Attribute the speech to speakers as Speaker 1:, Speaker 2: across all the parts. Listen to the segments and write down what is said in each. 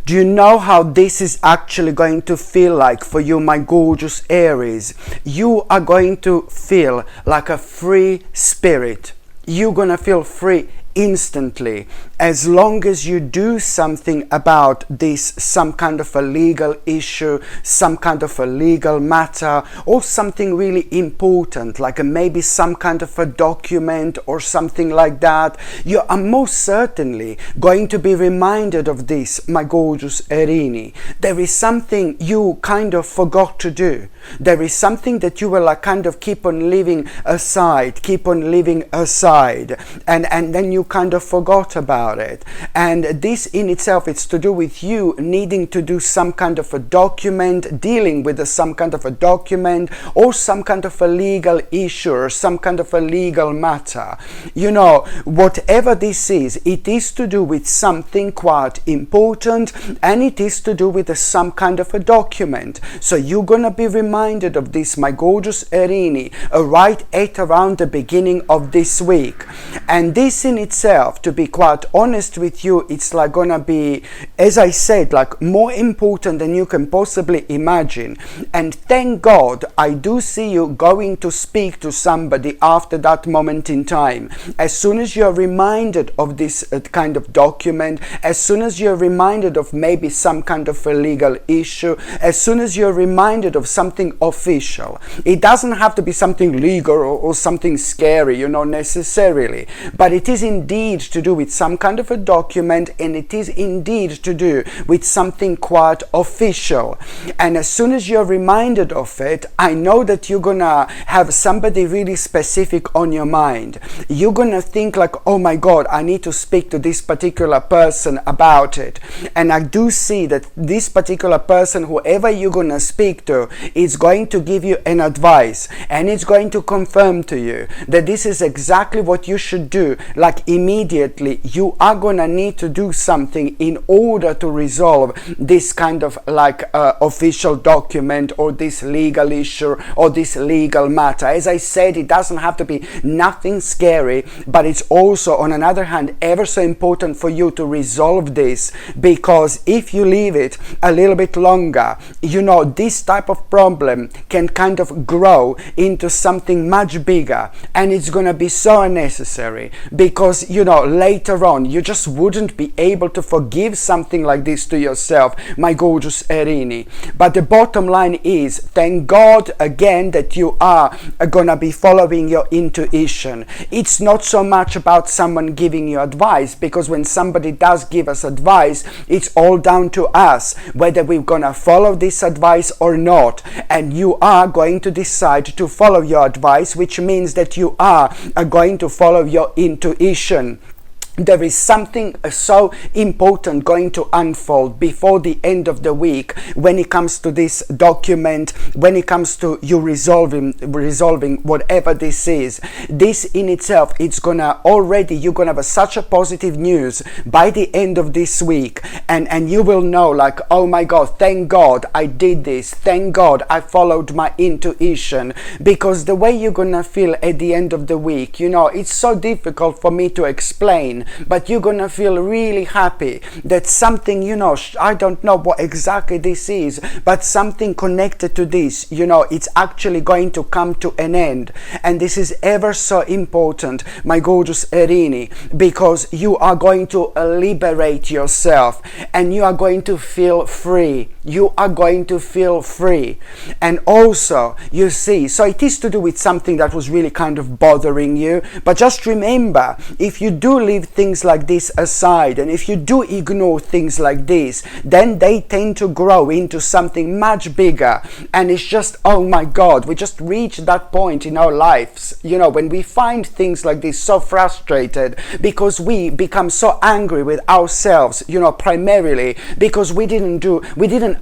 Speaker 1: Do you know how this is actually going to feel like for you, my gorgeous Aries? You are going to feel like a free spirit. You're gonna feel free instantly, as long as you do something about this, some kind of a legal issue, some kind of a legal matter, or something really important, like maybe some kind of a document or something like that. You are most certainly going to be reminded of this, my gorgeous Erini. There is something you kind of forgot to do. There is something that you will kind of keep on leaving aside, and then you kind of forgot about it. And this in itself, it's to do with you needing to do some kind of a document, dealing with some kind of a document, or some kind of a legal issue, or some kind of a legal matter. You know, whatever this is, it is to do with something quite important, and it is to do with some kind of a document. So you're gonna be reminded of this, my gorgeous Erini, right at around the beginning of this week. And this in itself, to be quite honest with you, it's like gonna be, as I said, like more important than you can possibly imagine. And thank God I do see you going to speak to somebody after that moment in time. As soon as you're reminded of this kind of document, as soon as you're reminded of maybe some kind of a legal issue, as soon as you're reminded of something official, it doesn't have to be something legal or something scary, you know, necessarily, but it is indeed to do with some kind of a document, and it is indeed to do with something quite official. And as soon as you're reminded of it, I know that you're gonna have somebody really specific on your mind. You're gonna think like, oh my God, I need to speak to this particular person about it. And I do see that this particular person, whoever you're gonna speak to, is going to give you an advice, and it's going to confirm to you that this is exactly what you should do. Like immediately, you are gonna need to do something in order to resolve this kind of like official document, or this legal issue, or this legal matter. As I said, it doesn't have to be nothing scary, but it's also, on another hand, ever so important for you to resolve this, because if you leave it a little bit longer, you know, this type of problem can kind of grow into something much bigger, and it's gonna be so unnecessary, because, you know, later on you just wouldn't be able to forgive something like this to yourself, my gorgeous Erini. But the bottom line is, thank God again that you are gonna be following your intuition. It's not so much about someone giving you advice, because when somebody does give us advice, it's all down to us whether we're gonna follow this advice or not. And you are going to decide to follow your advice, which means that you are going to follow your intuition. There is something so important going to unfold before the end of the week when it comes to this document, when it comes to you resolving whatever this is. This in itself, it's gonna already, you're gonna have such a positive news by the end of this week, and you will know like, oh my God, thank God I did this, thank God I followed my intuition. Because the way you're gonna feel at the end of the week, you know, it's so difficult for me to explain, but you're gonna feel really happy that something, you know, I don't know what exactly this is, but something connected to this, you know, it's actually going to come to an end. And this is ever so important, my gorgeous Erini, because you are going to liberate yourself, and you are going to feel free. You are going to feel free. And also, you see, so it is to do with something that was really kind of bothering you, but just remember, if you do leave things like this aside, and if you do ignore things like this, then they tend to grow into something much bigger. And it's just, oh my God, we just reached that point in our lives, you know, when we find things like this so frustrated, because we become so angry with ourselves, you know, primarily because we didn't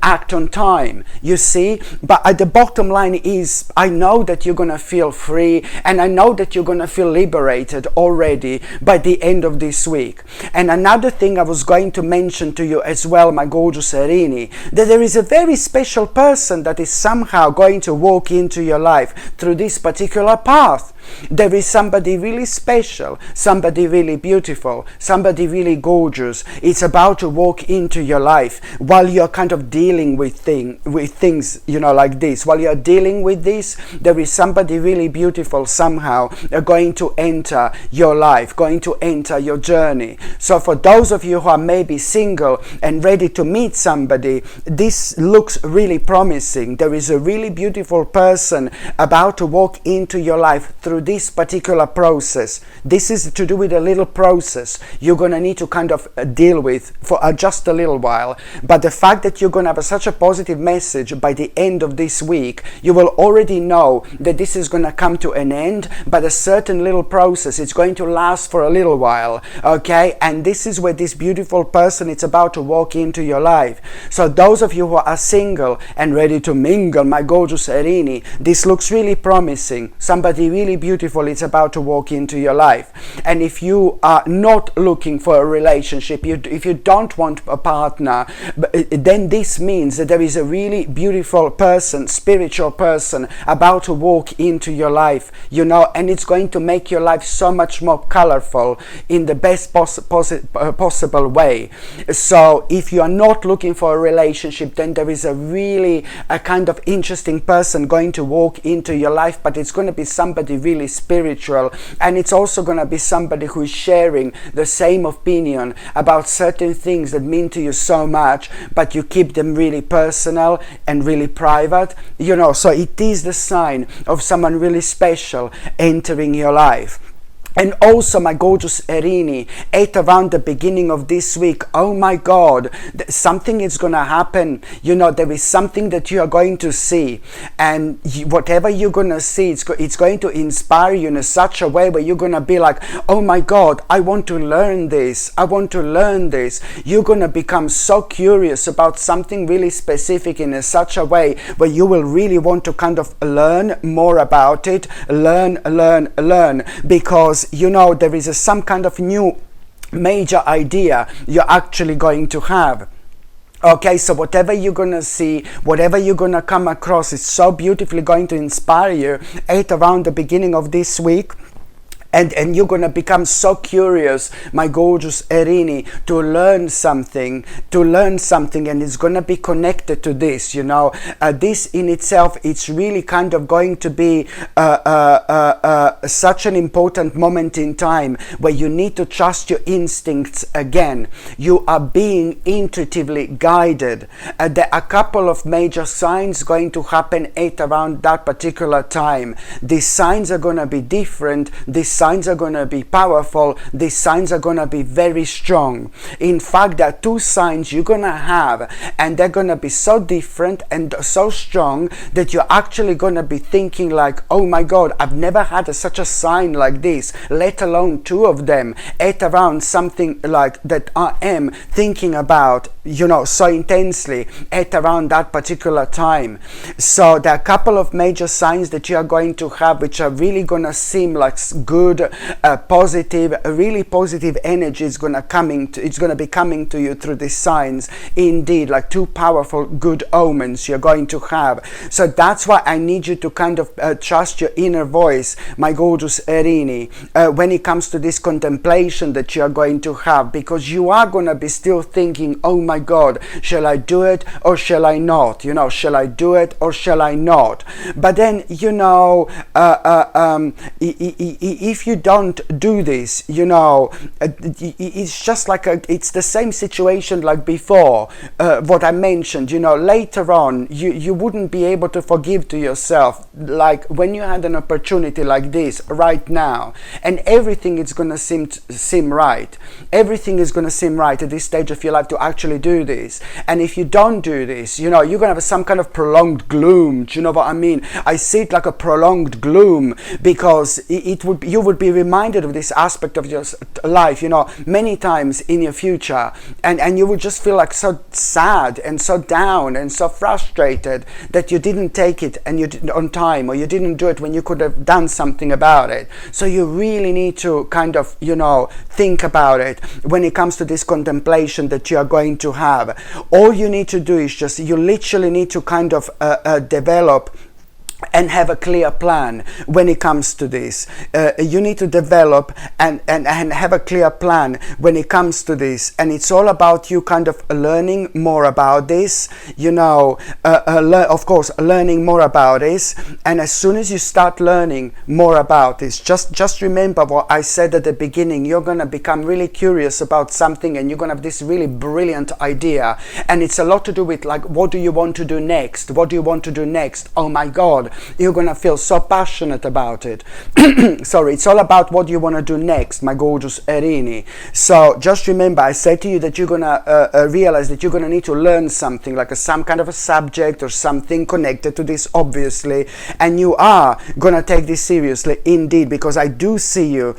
Speaker 1: act on time, you see. But at the bottom line is, I know that you're gonna feel free, and I know that you're gonna feel liberated already by the end of this week. And another thing I was going to mention to you as well, my gorgeous Erini, that there is a very special person that is somehow going to walk into your life through this particular path. There is somebody really special, somebody really beautiful, somebody really gorgeous. It's about to walk into your life while you're kind of dealing with things, like this. While you're dealing with this, there is somebody really beautiful somehow going to enter your life, going to enter your journey. So for those of you who are maybe single and ready to meet somebody, this looks really promising. There is a really beautiful person about to walk into your life through this particular process. This is to do with a little process you're going to need to kind of deal with for just a little while. But the fact that you're going to have such a positive message by the end of this week, you will already know that this is going to come to an end, but a certain little process, it's going to last for a little while, okay? And this is where this beautiful person is about to walk into your life. So those of you who are single and ready to mingle, my gorgeous Erini, this looks really promising. Somebody really beautiful is about to walk into your life. And if you are not looking for a relationship, if you don't want a partner, then this means that there is a really beautiful person, spiritual person about to walk into your life, and it's going to make your life so much more colorful in the best possible way. So if you are not looking for a relationship, then there is a kind of interesting person going to walk into your life, but it's going to be somebody really spiritual, and it's also going to be somebody who is sharing the same opinion about certain things that mean to you so much, but you keep them really personal and really private, so it is the sign of someone really special entering your life. And also, my gorgeous Erini, at around the beginning of this week, oh my God, something is going to happen. There is something that you are going to see. And whatever you're going to see, it's going to inspire you in such a way where you're going to be like, oh my God, I want to learn this. I want to learn this. You're going to become so curious about something really specific in such a way where you will really want to kind of learn more about it. Learn, because there is some kind of new major idea you're actually going to have. Okay, so whatever you're going to see, whatever you're going to come across is so beautifully going to inspire you at around the beginning of this week. And you're going to become so curious, my gorgeous Erini, to learn something, and it's going to be connected to this, this in itself, it's really kind of going to be such an important moment in time where you need to trust your instincts again. You are being intuitively guided. There are a couple of major signs going to happen at around that particular time. These signs are going to be different. These signs are going to be powerful. These signs are going to be very strong. In fact, there are two signs you're going to have, and they're going to be so different and so strong that you're actually going to be thinking like, oh my God, I've never had such a sign like this, let alone two of them, at around something like that I am thinking about, so intensely at around that particular time. So there are a couple of major signs that you are going to have, which are really going to seem like good, positive, really positive energy is going to be coming to you through these signs. Indeed, like two powerful good omens you're going to have. So that's why I need you to kind of trust your inner voice, my gorgeous Erini, when it comes to this contemplation that you are going to have, because you are going to be still thinking, oh my God, shall I do it or shall I not? Shall I do it or shall I not? But then, if you don't do this, it's just like it's the same situation like before, what I mentioned, later on, you wouldn't be able to forgive to yourself, like when you had an opportunity like this right now, and everything is going to seem right. Everything is going to seem right at this stage of your life to actually do this. And if you don't do this, you're going to have some kind of prolonged gloom. Do you know what I mean? I see it like a prolonged gloom, because you would be reminded of this aspect of your life, many times in your future, and you would just feel like so sad and so down and so frustrated that you didn't take it and you didn't on time, or you didn't do it when you could have done something about it. So you really need to kind of, think about it when it comes to this contemplation that you are going to have. All you need to do is you literally need to kind of develop and have a clear plan when it comes to this. You need to develop and have a clear plan when it comes to this. And it's all about you kind of learning more about this, of course, learning more about this. And as soon as you start learning more about this, just remember what I said at the beginning. You're going to become really curious about something, and you're going to have this really brilliant idea. And it's a lot to do with, like, what do you want to do next? What do you want to do next? Oh my God, you're gonna feel so passionate about it. Sorry, it's all about what you want to do next, my gorgeous Erini. So just remember, I said to you that you're gonna realize that you're gonna need to learn something, like some kind of a subject or something connected to this, obviously, and you are gonna take this seriously indeed, because I do see you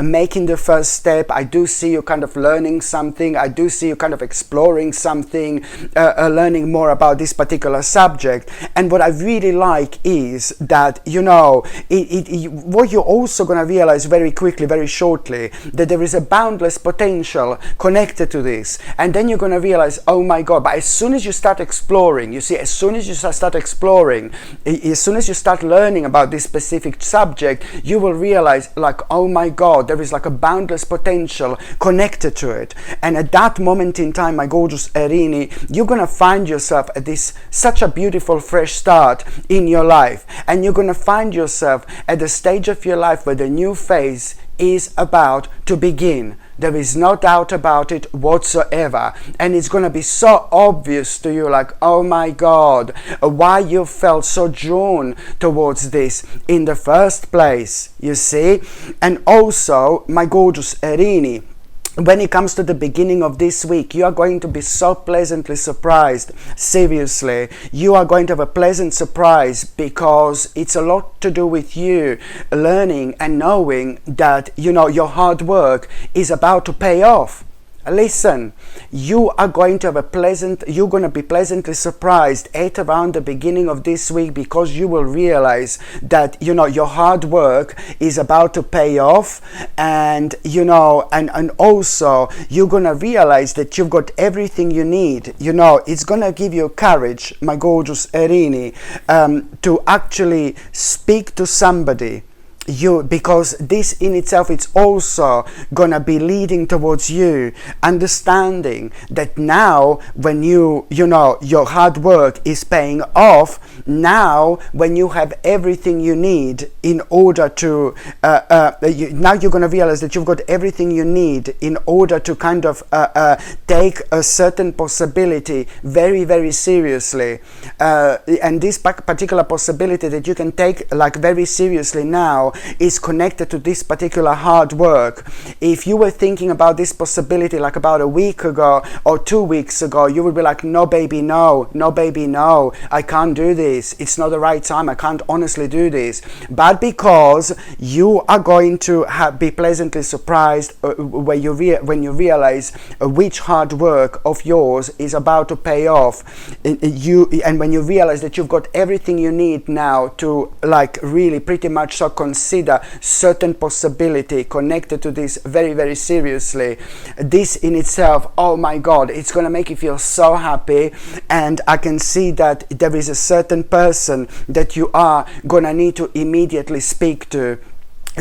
Speaker 1: making the first step. I do see you kind of learning something. I do see you kind of exploring something, learning more about this particular subject. And what I really like is that, what you're also going to realize very quickly, very shortly, that there is a boundless potential connected to this. And then you're going to realize, oh my God, but as soon as you start exploring, you see, as soon as you start exploring, as soon as you start learning about this specific subject, you will realize, like, oh my God, there is like a boundless potential connected to it. And at that moment in time, my gorgeous Erini, you're going to find yourself at this such a beautiful fresh start in your life. And you're going to find yourself at the stage of your life where the new phase is about to begin. There is no doubt about it whatsoever. And it's going to be so obvious to you, like, oh my God, why you felt so drawn towards this in the first place, you see. And also, my gorgeous Erini, when it comes to the beginning of this week, you are going to be so pleasantly surprised. Seriously, you are going to have a pleasant surprise, because it's a lot to do with you learning and knowing that, your hard work is about to pay off. Listen, you're going to be pleasantly surprised at around the beginning of this week, because you will realize that, your hard work is about to pay off. And, and also you're going to realize that you've got everything you need. It's going to give you courage, my gorgeous Erini, to actually speak to somebody. Because this in itself, it's also gonna be leading towards you understanding that now, when your hard work is paying off, now when you have everything you need in order to now you're gonna realize that you've got everything you need in order to kind of take a certain possibility very, very seriously, and this particular possibility that you can take like very seriously now is connected to this particular hard work. If you were thinking about this possibility like about a week ago or 2 weeks ago, you would be like, no baby, no baby, no, I can't do this, it's not the right time, I can't honestly do this. But because you are going to be pleasantly surprised when you realize which hard work of yours is about to pay off, and when you realize that you've got everything you need now to like really pretty much so consider certain possibility connected to this very, very seriously, this in itself, oh my God, it's going to make you feel so happy. And I can see that there is a certain person that you are going to need to immediately speak to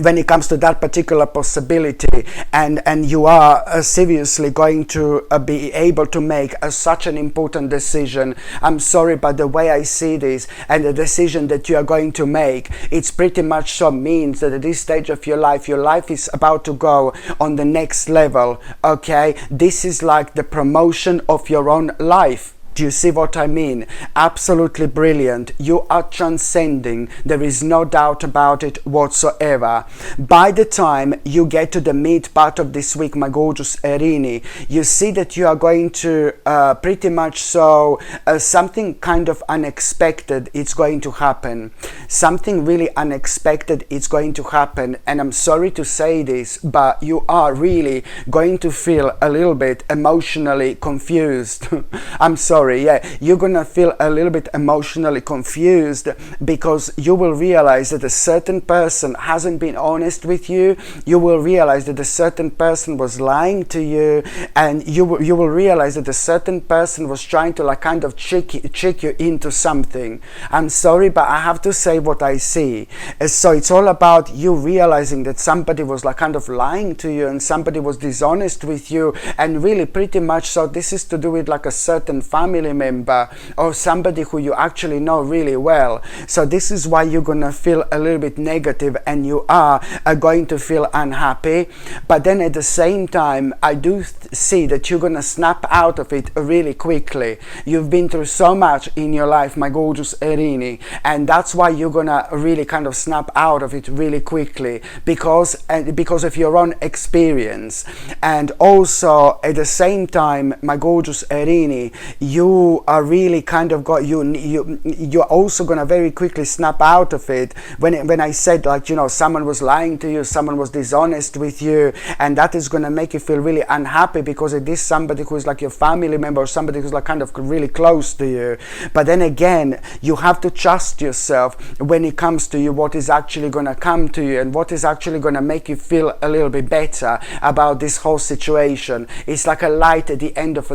Speaker 1: when it comes to that particular possibility, and you are seriously going to be able to make such an important decision. I'm sorry, but the way I see this and the decision that you are going to make, it's pretty much so means that at this stage of your life is about to go on the next level, okay? This is like the promotion of your own life. Do you see what I mean? Absolutely brilliant. You are transcending. There is no doubt about it whatsoever. By the time you get to the mid part of this week, my gorgeous Erini, you see that you are going to pretty much so something kind of unexpected is going to happen. Something really unexpected is going to happen. And I'm sorry to say this, but you are really going to feel a little bit emotionally confused. I'm sorry. sorry, yeah, you're gonna feel a little bit emotionally confused, because you will realize that a certain person hasn't been honest with you. You will realize that a certain person was lying to you, and you will realize that a certain person was trying to like kind of trick you into something. I'm sorry, but I have to say what I see. So it's all about you realizing that somebody was like kind of lying to you, and somebody was dishonest with you, and really pretty much so this is to do with like a certain family member or somebody who you actually know really well. So this is why you're gonna feel a little bit negative, and you are going to feel unhappy. But then at the same time, I do see that you're gonna snap out of it really quickly. You've been through so much in your life, my gorgeous Erini, and that's why you're gonna really kind of snap out of it really quickly, because of your own experience. And also at the same time, my gorgeous Erini, you are really kind of you're also gonna very quickly snap out of it when I said, like, you know, someone was lying to you, someone was dishonest with you, and that is gonna make you feel really unhappy, because it is somebody who is like your family member, or somebody who's like kind of really close to you. But then again, you have to trust yourself when it comes to you, what is actually gonna come to you, and what is actually gonna make you feel a little bit better about this whole situation. It's like a light at the end of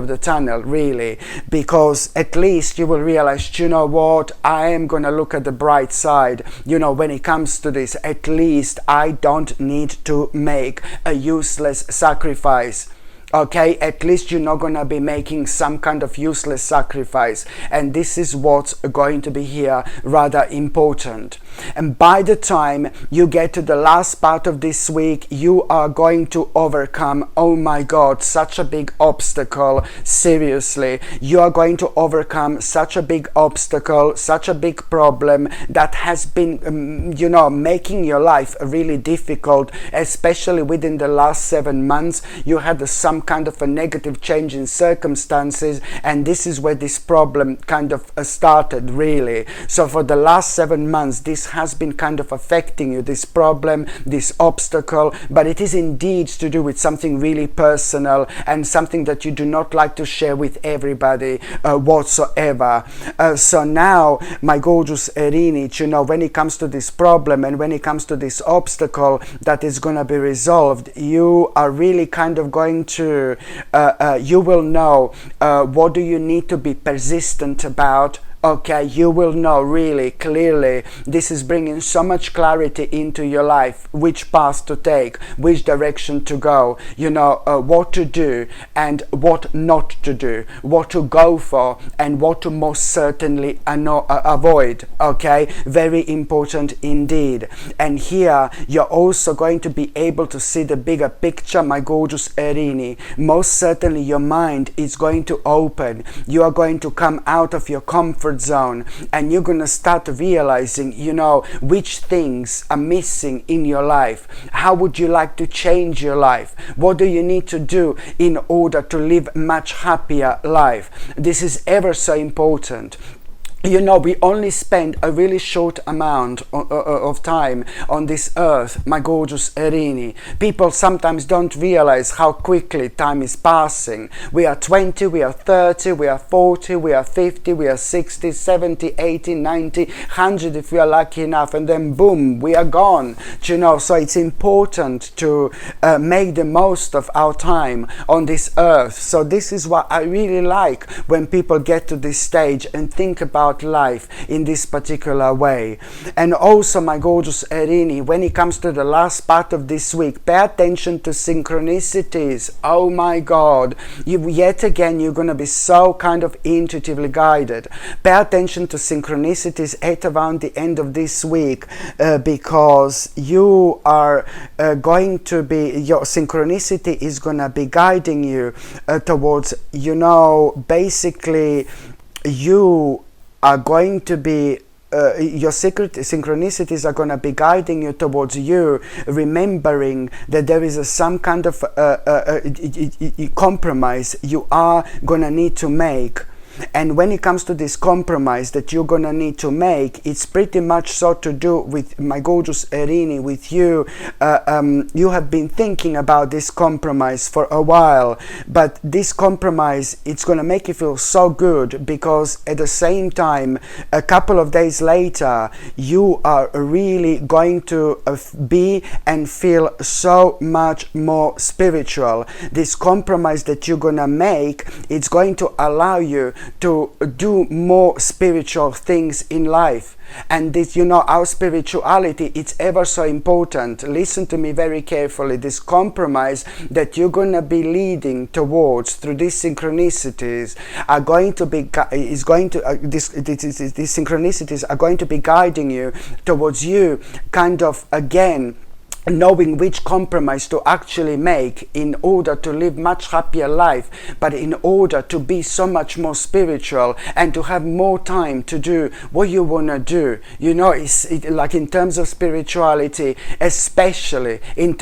Speaker 1: the tunnel, really, because at least you will realize, you know what, I am gonna look at the bright side. You know, when it comes to this, at least I don't need to make a useless sacrifice. Okay, at least you're not gonna be making some kind of useless sacrifice, and this is what's going to be here rather important. And by the time you get to the last part of this week, you are going to overcome, oh my god, such a big obstacle. Seriously, you are going to overcome such a big obstacle, such a big problem that has been you know, making your life really difficult, especially within the last 7 months. You had some kind of a negative change in circumstances, and this is where this problem kind of started, really. So for the last 7 months, this has been kind of affecting you, this problem, this obstacle, but it is indeed to do with something really personal, and something that you do not like to share with everybody whatsoever. So now, my gorgeous Erini, you know, when it comes to this problem, and when it comes to this obstacle that is going to be resolved, you are really kind of going to you will know what do you need to be persistent about. Okay, you will know really clearly. This is bringing so much clarity into your life, which path to take, which direction to go, you know, what to do and what not to do, what to go for and what to most certainly avoid. Okay, very important indeed. And here you're also going to be able to see the bigger picture, my gorgeous Erini. Most certainly your mind is going to open. You are going to come out of your comfort zone, and you're going to start realizing, you know, which things are missing in your life. How would you like to change your life? What do you need to do in order to live a much happier life? This is ever so important. You know, we only spend a really short amount of time on this earth, my gorgeous Erini. People sometimes don't realize how quickly time is passing. We are 20, we are 30, we are 40, we are 50, we are 60, 70, 80, 90, 100 if we are lucky enough, and then boom, we are gone. You know, so it's important to make the most of our time on this earth. So this is what I really like when people get to this stage and think about life in this particular way. And also, my gorgeous Erini, when it comes to the last part of this week, pay attention to synchronicities. Oh my god, yet again you're going to be so kind of intuitively guided. Pay attention to synchronicities at around the end of this week, because you are going to be, your synchronicity is going to be guiding you towards, you know, basically you are going to be your synchronicities are going to be guiding you towards you remembering that there is some kind of compromise you are going to need to make. And when it comes to this compromise that you're gonna need to make, it's pretty much so to do with, my gorgeous Erini, with you. You have been thinking about this compromise for a while, but this compromise, it's gonna make you feel so good, because at the same time, a couple of days later, you are really going to be and feel so much more spiritual. This compromise that you're gonna make, it's going to allow you to do more spiritual things in life. And this, you know, our spirituality, it's ever so important. Listen to me very carefully. This compromise that you're going to be leading towards through these synchronicities are going to be these synchronicities are going to be guiding you towards you kind of again knowing which compromise to actually make in order to live much happier life, but in order to be so much more spiritual and to have more time to do what you want to do. You know, like in terms of spirituality, especially, you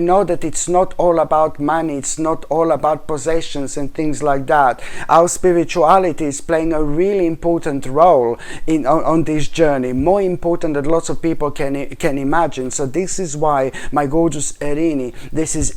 Speaker 1: know that it's not all about money, it's not all about possessions and things like that. Our spirituality is playing a really important role on this journey, more important than lots of people can imagine. So this is why, my gorgeous Erini, this is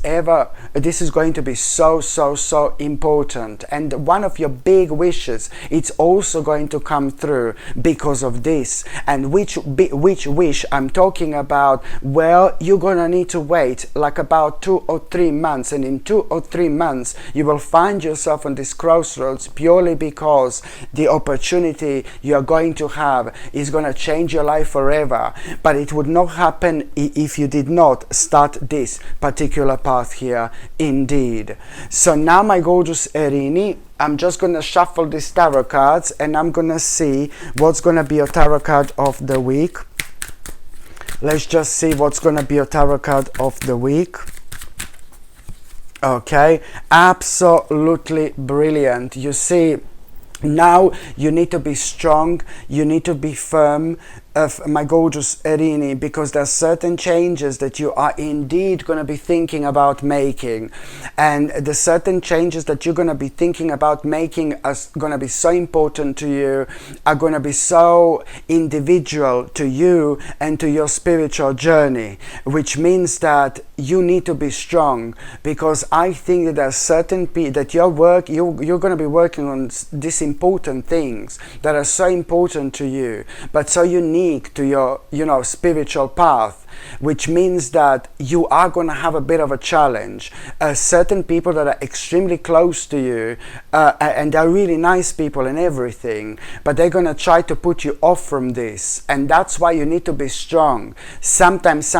Speaker 1: going to be so important. And one of your big wishes, it's also going to come through because of this. And which wish I'm talking about? Well, you're gonna need to wait like about 2 or 3 months, and in 2 or 3 months you will find yourself on this crossroads, purely because the opportunity you are going to have is going to change your life forever. But it would not happen if you did not start this particular path here, indeed. So now, my gorgeous Erini, I'm just going to shuffle these tarot cards, and I'm going to see what's going to be your tarot card of the week. Let's just see what's going to be your tarot card of the week. Okay, absolutely brilliant. You see, now you need to be strong, you need to be firm, my gorgeous Erini, because there are certain changes that you are indeed going to be thinking about making, and the certain changes that you're going to be thinking about making are going to be so important to you, are going to be so individual to you and to your spiritual journey, which means that you need to be strong, because I think that there are certain people that you're going to be working on these important things that are so important to you, but so unique to your, you know, spiritual path, which means that you are going to have a bit of a challenge. Certain people that are extremely close to you, and they're really nice people and everything, but they're going to try to put you off from this, and that's why you need to be strong. Sometimes,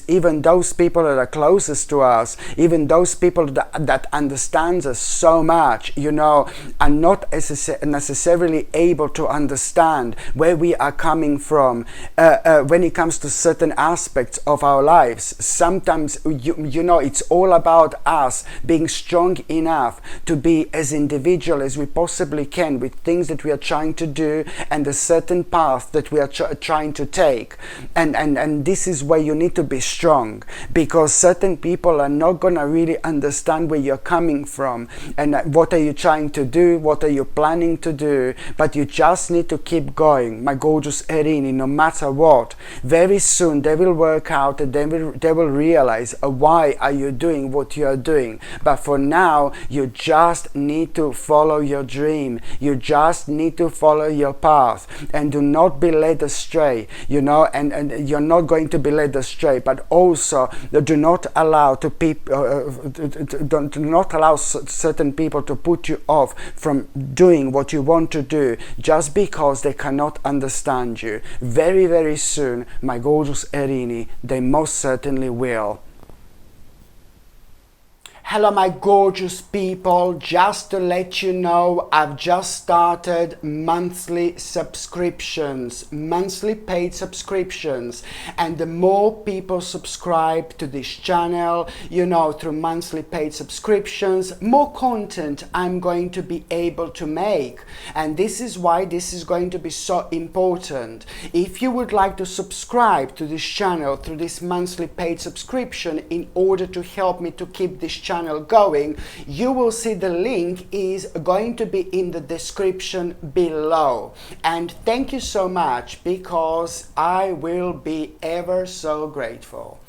Speaker 1: even those people that are closest to us, even those people that understand us so much, you know, are not necessarily able to understand where we are coming from when it comes to certain aspects of our lives. Sometimes, you know, it's all about us being strong enough to be as individual as we possibly can with things that we are trying to do and a certain path that we are trying to take. And this is where you need to be strong, because certain people are not going to really understand where you're coming from and what are you trying to do, what are you planning to do, but you just need to keep going, my gorgeous Erini, no matter what. Very soon they will work out and they will realize why are you doing what you are doing. But for now, you just need to follow your dream, you just need to follow your path, and do not be led astray, you know, and you're not going to be led astray, but also do not allow certain people to put you off from doing what you want to do just because they cannot understand you. Very, very soon, my gorgeous Erini, they most certainly will. Hello my gorgeous people, just to let you know, I've just started monthly subscriptions, monthly paid subscriptions, and the more people subscribe to this channel, you know, through monthly paid subscriptions, more content I'm going to be able to make. And this is why this is going to be so important. If you would like to subscribe to this channel through this monthly paid subscription in order to help me to keep this channel channel going, you will see the link is going to be in the description below. And thank you so much, because I will be ever so grateful.